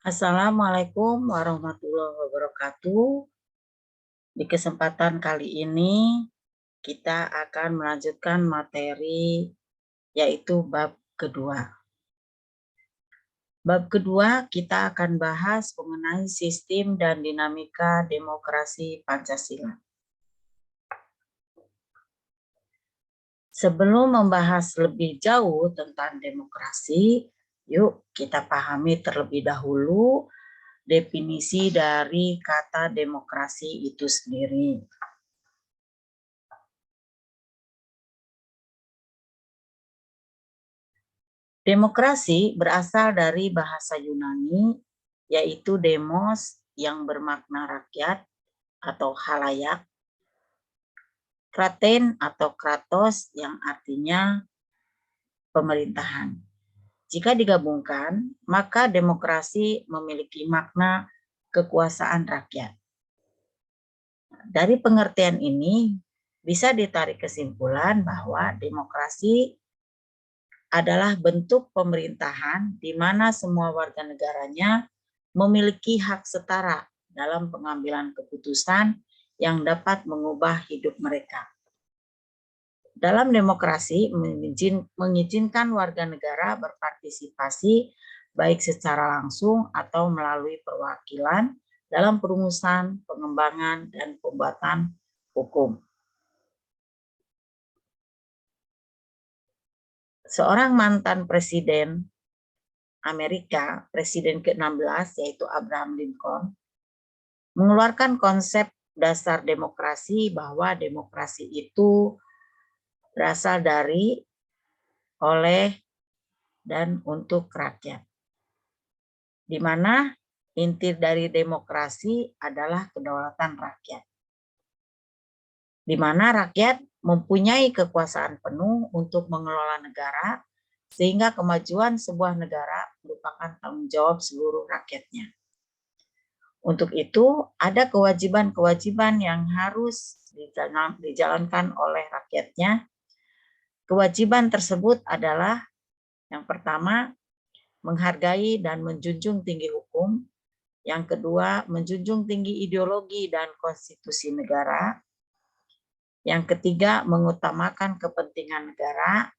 Assalamualaikum warahmatullahi wabarakatuh. Di kesempatan kali ini kita akan melanjutkan materi yaitu bab kedua. Bab kedua kita akan bahas mengenai sistem dan dinamika demokrasi Pancasila. Sebelum membahas lebih jauh tentang demokrasi, yuk kita pahami terlebih dahulu definisi dari kata demokrasi itu sendiri. Demokrasi berasal dari bahasa Yunani, yaitu demos yang bermakna rakyat atau halayak, kraten atau kratos yang artinya pemerintahan. Jika digabungkan, maka demokrasi memiliki makna kekuasaan rakyat. Dari pengertian ini, bisa ditarik kesimpulan bahwa demokrasi adalah bentuk pemerintahan di mana semua warga negaranya memiliki hak setara dalam pengambilan keputusan yang dapat mengubah hidup mereka. Dalam demokrasi mengizinkan warga negara berpartisipasi baik secara langsung atau melalui perwakilan dalam perumusan, pengembangan, dan pembuatan hukum. Seorang mantan presiden Amerika, presiden ke-16, yaitu Abraham Lincoln, mengeluarkan konsep dasar demokrasi bahwa demokrasi itu berasal dari, oleh, dan untuk rakyat. Di mana inti dari demokrasi adalah kedaulatan rakyat. Di mana rakyat mempunyai kekuasaan penuh untuk mengelola negara, sehingga kemajuan sebuah negara merupakan tanggung jawab seluruh rakyatnya. Untuk itu, ada kewajiban-kewajiban yang harus dijalankan oleh rakyatnya. Kewajiban tersebut adalah yang pertama, menghargai dan menjunjung tinggi hukum. Yang kedua, menjunjung tinggi ideologi dan konstitusi negara. Yang ketiga, mengutamakan kepentingan negara.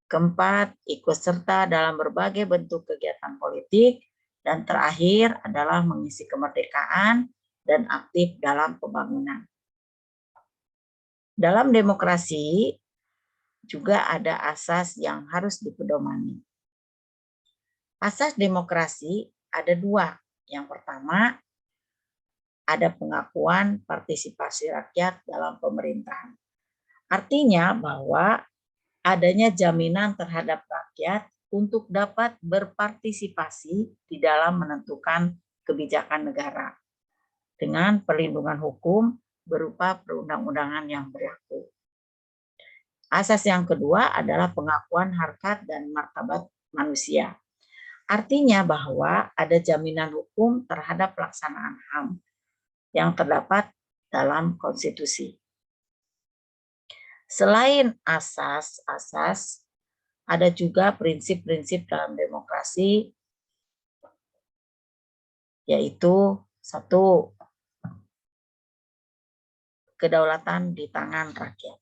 Keempat, ikut serta dalam berbagai bentuk kegiatan politik. Dan terakhir adalah mengisi kemerdekaan dan aktif dalam pembangunan. Dalam demokrasi juga ada asas yang harus dipedomani. Asas demokrasi ada dua. Yang pertama, ada pengakuan partisipasi rakyat dalam pemerintahan. Artinya bahwa adanya jaminan terhadap rakyat untuk dapat berpartisipasi di dalam menentukan kebijakan negara dengan perlindungan hukum berupa perundang-undangan yang berlaku. Asas yang kedua adalah pengakuan harkat dan martabat manusia. Artinya bahwa ada jaminan hukum terhadap pelaksanaan HAM yang terdapat dalam konstitusi. Selain asas-asas, ada juga prinsip-prinsip dalam demokrasi, yaitu satu, kedaulatan di tangan rakyat.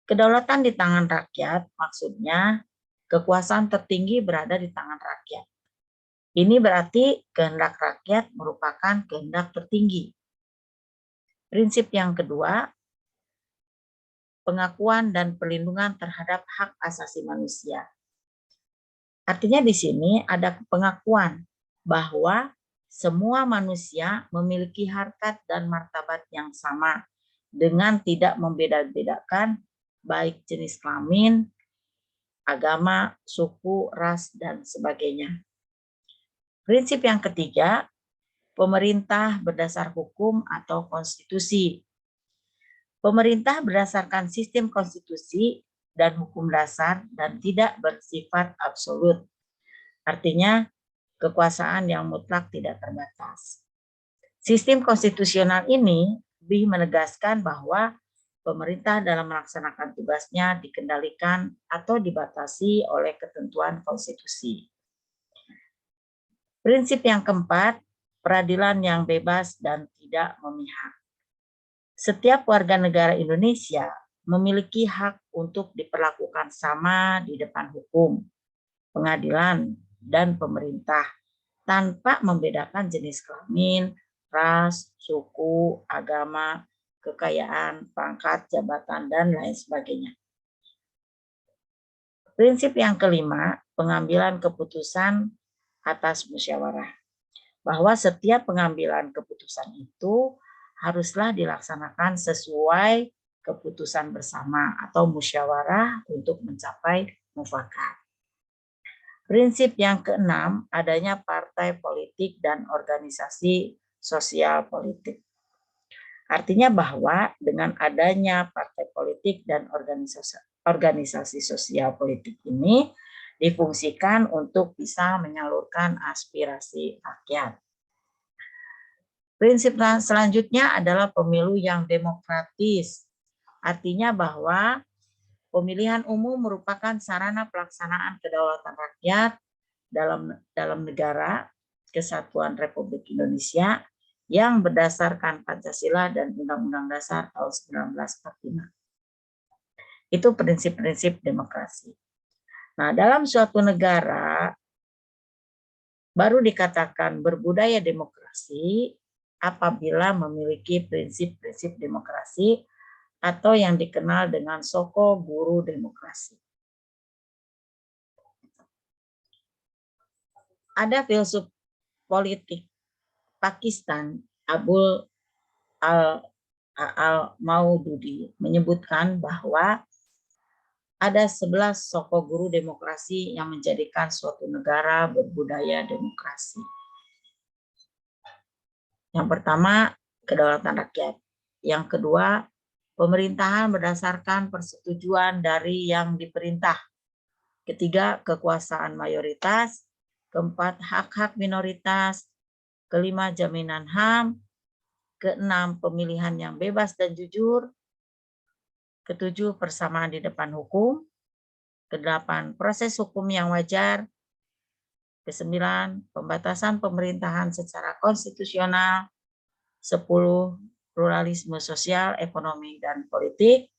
Kedaulatan di tangan rakyat maksudnya kekuasaan tertinggi berada di tangan rakyat. Ini berarti kehendak rakyat merupakan kehendak tertinggi. Prinsip yang kedua, pengakuan dan perlindungan terhadap hak asasi manusia. Artinya di sini ada pengakuan bahwa semua manusia memiliki harkat dan martabat yang sama dengan tidak membeda-bedakan baik jenis kelamin, agama, suku, ras, dan sebagainya. Prinsip yang ketiga, pemerintah berdasar hukum atau konstitusi. Pemerintah berdasarkan sistem konstitusi dan hukum dasar dan tidak bersifat absolut. Artinya, kekuasaan yang mutlak tidak terbatas. Sistem konstitusional ini lebih menegaskan bahwa pemerintah dalam melaksanakan tugasnya dikendalikan atau dibatasi oleh ketentuan konstitusi. Prinsip yang keempat, peradilan yang bebas dan tidak memihak. Setiap warga negara Indonesia memiliki hak untuk diperlakukan sama di depan hukum, pengadilan, dan pemerintah tanpa membedakan jenis kelamin, ras, suku, agama, kekayaan, pangkat, jabatan, dan lain sebagainya. Prinsip yang kelima, pengambilan keputusan atas musyawarah. Bahwa setiap pengambilan keputusan itu haruslah dilaksanakan sesuai keputusan bersama atau musyawarah untuk mencapai mufakat. Prinsip yang keenam, adanya partai politik dan organisasi sosial politik. Artinya bahwa dengan adanya partai politik dan organisasi sosial politik ini difungsikan untuk bisa menyalurkan aspirasi rakyat. Prinsip selanjutnya adalah pemilu yang demokratis. Artinya bahwa pemilihan umum merupakan sarana pelaksanaan kedaulatan rakyat dalam negara Kesatuan Republik Indonesia yang berdasarkan Pancasila dan Undang-Undang Dasar tahun 1945. Itu prinsip-prinsip demokrasi. Nah, dalam suatu negara baru dikatakan berbudaya demokrasi apabila memiliki prinsip-prinsip demokrasi atau yang dikenal dengan soko guru demokrasi. Ada filsuf politik Pakistan, Abul al-Maududi, menyebutkan bahwa ada 11 soko guru demokrasi yang menjadikan suatu negara berbudaya demokrasi. Yang pertama, kedaulatan rakyat. Yang kedua, pemerintahan berdasarkan persetujuan dari yang diperintah. Ketiga, kekuasaan mayoritas. Keempat, hak-hak minoritas. Kelima, jaminan HAM. Keenam, pemilihan yang bebas dan jujur. Ketujuh, persamaan di depan hukum. Kedelapan, proses hukum yang wajar. Kesembilan, pembatasan pemerintahan secara konstitusional. 10, pluralisme sosial, ekonomi, dan politik.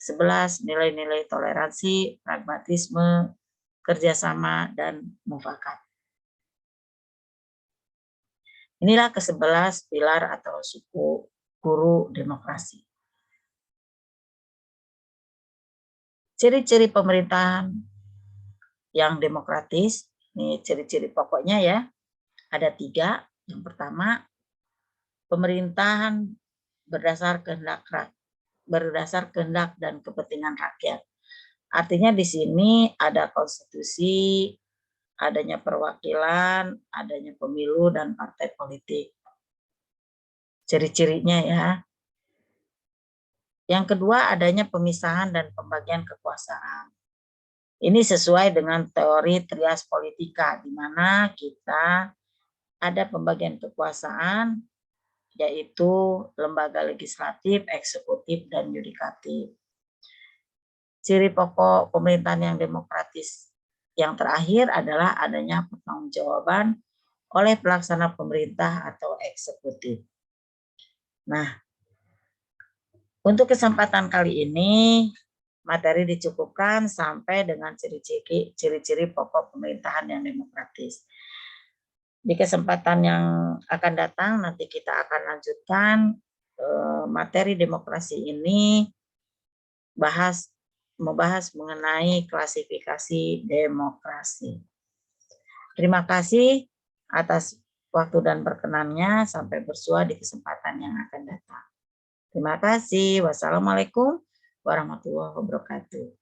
11, nilai-nilai toleransi, pragmatisme, kerjasama, dan mufakat. Inilah ke-11 pilar atau suku guru demokrasi. Ciri-ciri pemerintahan yang demokratis, ini ciri-ciri pokoknya ya, ada 3. Yang pertama, pemerintahan berdasar kehendak dan kepentingan rakyat. Artinya di sini ada konstitusi, adanya perwakilan, adanya pemilu, dan partai politik. Ciri-cirinya ya. Yang kedua, adanya pemisahan dan pembagian kekuasaan. Ini sesuai dengan teori trias politika, di mana kita ada pembagian kekuasaan, yaitu lembaga legislatif, eksekutif, dan yudikatif. Ciri pokok pemerintahan yang demokratis yang terakhir adalah adanya pertanggungjawaban oleh pelaksana pemerintah atau eksekutif. Nah, untuk kesempatan kali ini, materi dicukupkan sampai dengan ciri-ciri pokok pemerintahan yang demokratis. Di kesempatan yang akan datang, nanti kita akan lanjutkan materi demokrasi ini, membahas mengenai klasifikasi demokrasi. Terima kasih atas waktu dan perkenannya. Sampai bersua di kesempatan yang akan datang. Terima kasih. Wassalamualaikum warahmatullahi wabarakatuh.